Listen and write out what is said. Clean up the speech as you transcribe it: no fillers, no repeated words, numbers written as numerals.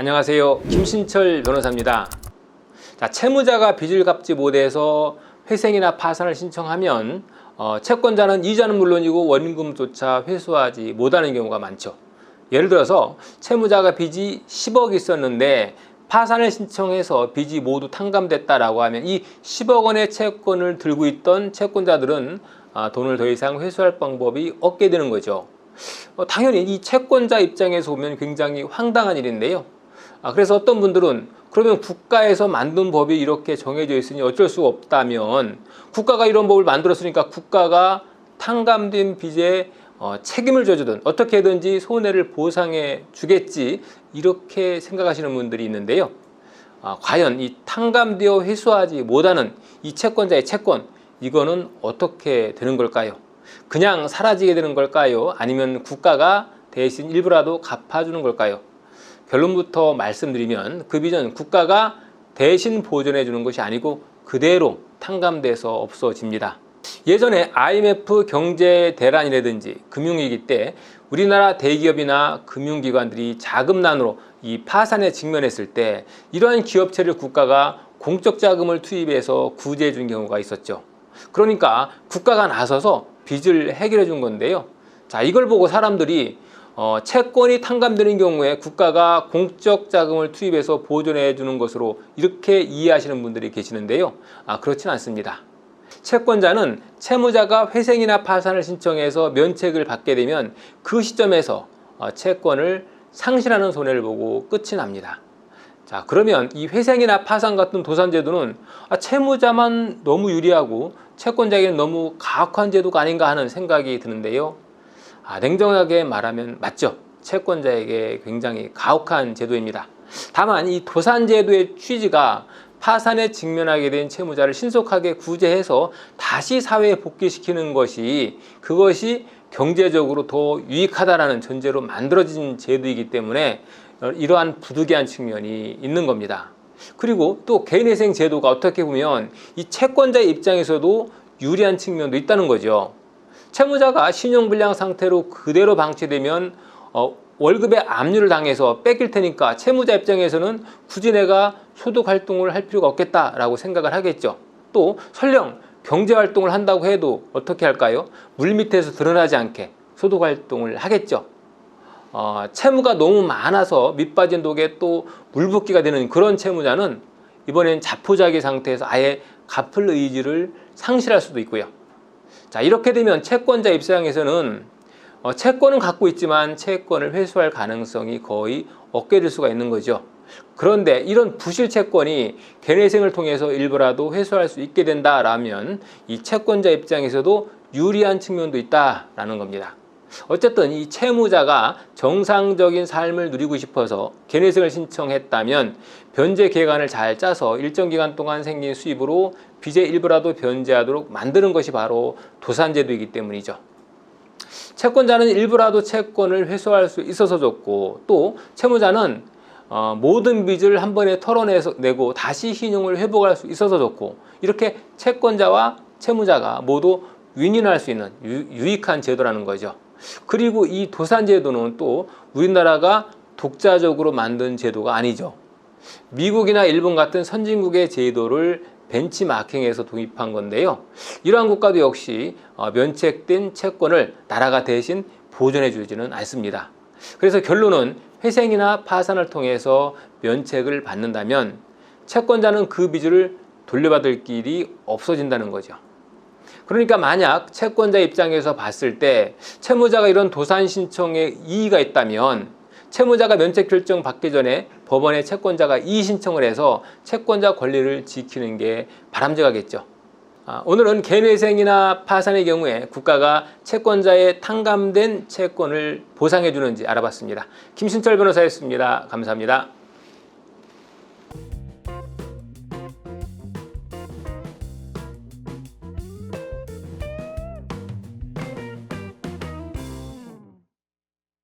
안녕하세요. 김신철 변호사입니다. 자, 채무자가 빚을 갚지 못해서 회생이나 파산을 신청하면 채권자는 이자는 물론이고 원금조차 회수하지 못하는 경우가 많죠. 예를 들어서 채무자가 빚이 10억 있었는데 파산을 신청해서 빚이 모두 탕감됐다라고 하면 이 10억 원의 채권을 들고 있던 채권자들은 돈을 더 이상 회수할 방법이 없게 되는 거죠. 당연히 이 채권자 입장에서 보면 굉장히 황당한 일인데요. 그래서 어떤 분들은 그러면 국가에서 만든 법이 이렇게 정해져 있으니 어쩔 수 없다면 국가가 이런 법을 만들었으니까 국가가 탕감된 빚에 책임을 져주든 어떻게든지 손해를 보상해 주겠지, 이렇게 생각하시는 분들이 있는데요. 과연 이 탕감되어 회수하지 못하는 이 채권자의 채권, 이거는 어떻게 되는 걸까요? 그냥 사라지게 되는 걸까요? 아니면 국가가 대신 일부라도 갚아주는 걸까요? 결론부터 말씀드리면 그 빚은 국가가 대신 보전해 주는 것이 아니고 그대로 탕감돼서 없어집니다. 예전에 IMF 경제 대란이라든지 금융위기 때 우리나라 대기업이나 금융기관들이 자금난으로 이 파산에 직면했을 때 이러한 기업체를 국가가 공적 자금을 투입해서 구제해 준 경우가 있었죠. 그러니까 국가가 나서서 빚을 해결해 준 건데요. 자, 이걸 보고 사람들이 채권이 탕감되는 경우에 국가가 공적 자금을 투입해서 보존해 주는 것으로 이렇게 이해하시는 분들이 계시는데요. 그렇지는 않습니다. 채권자는 채무자가 회생이나 파산을 신청해서 면책을 받게 되면 그 시점에서 채권을 상실하는 손해를 보고 끝이 납니다. 자, 그러면 이 회생이나 파산 같은 도산제도는 채무자만 너무 유리하고 채권자에게는 너무 가혹한 제도가 아닌가 하는 생각이 드는데요. 냉정하게 말하면 맞죠. 채권자에게 굉장히 가혹한 제도입니다. 다만 이 도산제도의 취지가 파산에 직면하게 된 채무자를 신속하게 구제해서 다시 사회에 복귀시키는 것이, 그것이 경제적으로 더 유익하다라는 전제로 만들어진 제도이기 때문에 이러한 부득이한 측면이 있는 겁니다. 그리고 또 개인회생 제도가 어떻게 보면 이 채권자의 입장에서도 유리한 측면도 있다는 거죠. 채무자가 신용불량 상태로 그대로 방치되면 월급에 압류를 당해서 뺏길 테니까 채무자 입장에서는 굳이 내가 소득활동을 할 필요가 없겠다라고 생각을 하겠죠. 또 설령 경제활동을 한다고 해도 어떻게 할까요? 물밑에서 드러나지 않게 소득활동을 하겠죠. 채무가 너무 많아서 밑빠진 독에 또 물붓기가 되는 그런 채무자는 이번엔 자포자기 상태에서 아예 갚을 의지를 상실할 수도 있고요. 자, 이렇게 되면 채권자 입장에서는 채권은 갖고 있지만 채권을 회수할 가능성이 거의 없게 될 수가 있는 거죠. 그런데 이런 부실 채권이 개인회생을 통해서 일부라도 회수할 수 있게 된다라면 이 채권자 입장에서도 유리한 측면도 있다라는 겁니다. 어쨌든 이 채무자가 정상적인 삶을 누리고 싶어서 개인회생을 신청했다면 변제 계획안을 잘 짜서 일정 기간 동안 생긴 수입으로 빚의 일부라도 변제하도록 만드는 것이 바로 도산제도이기 때문이죠. 채권자는 일부라도 채권을 회수할 수 있어서 좋고, 또 채무자는 모든 빚을 한 번에 털어내고 다시 신용을 회복할 수 있어서 좋고, 이렇게 채권자와 채무자가 모두 윈윈할 수 있는 유익한 제도라는 거죠. 그리고 이 도산제도는 또 우리나라가 독자적으로 만든 제도가 아니죠. 미국이나 일본 같은 선진국의 제도를 벤치마킹해서 도입한 건데요. 이러한 국가도 역시 면책된 채권을 나라가 대신 보존해 주지는 않습니다. 그래서 결론은 회생이나 파산을 통해서 면책을 받는다면 채권자는 그 빚을 돌려받을 길이 없어진다는 거죠. 그러니까 만약 채권자 입장에서 봤을 때 채무자가 이런 도산 신청에 이의가 있다면 채무자가 면책 결정 받기 전에 법원에 채권자가 이의 신청을 해서 채권자 권리를 지키는 게 바람직하겠죠. 오늘은 개인회생이나 파산의 경우에 국가가 채권자의 탕감된 채권을 보상해 주는지 알아봤습니다. 김신철 변호사였습니다. 감사합니다.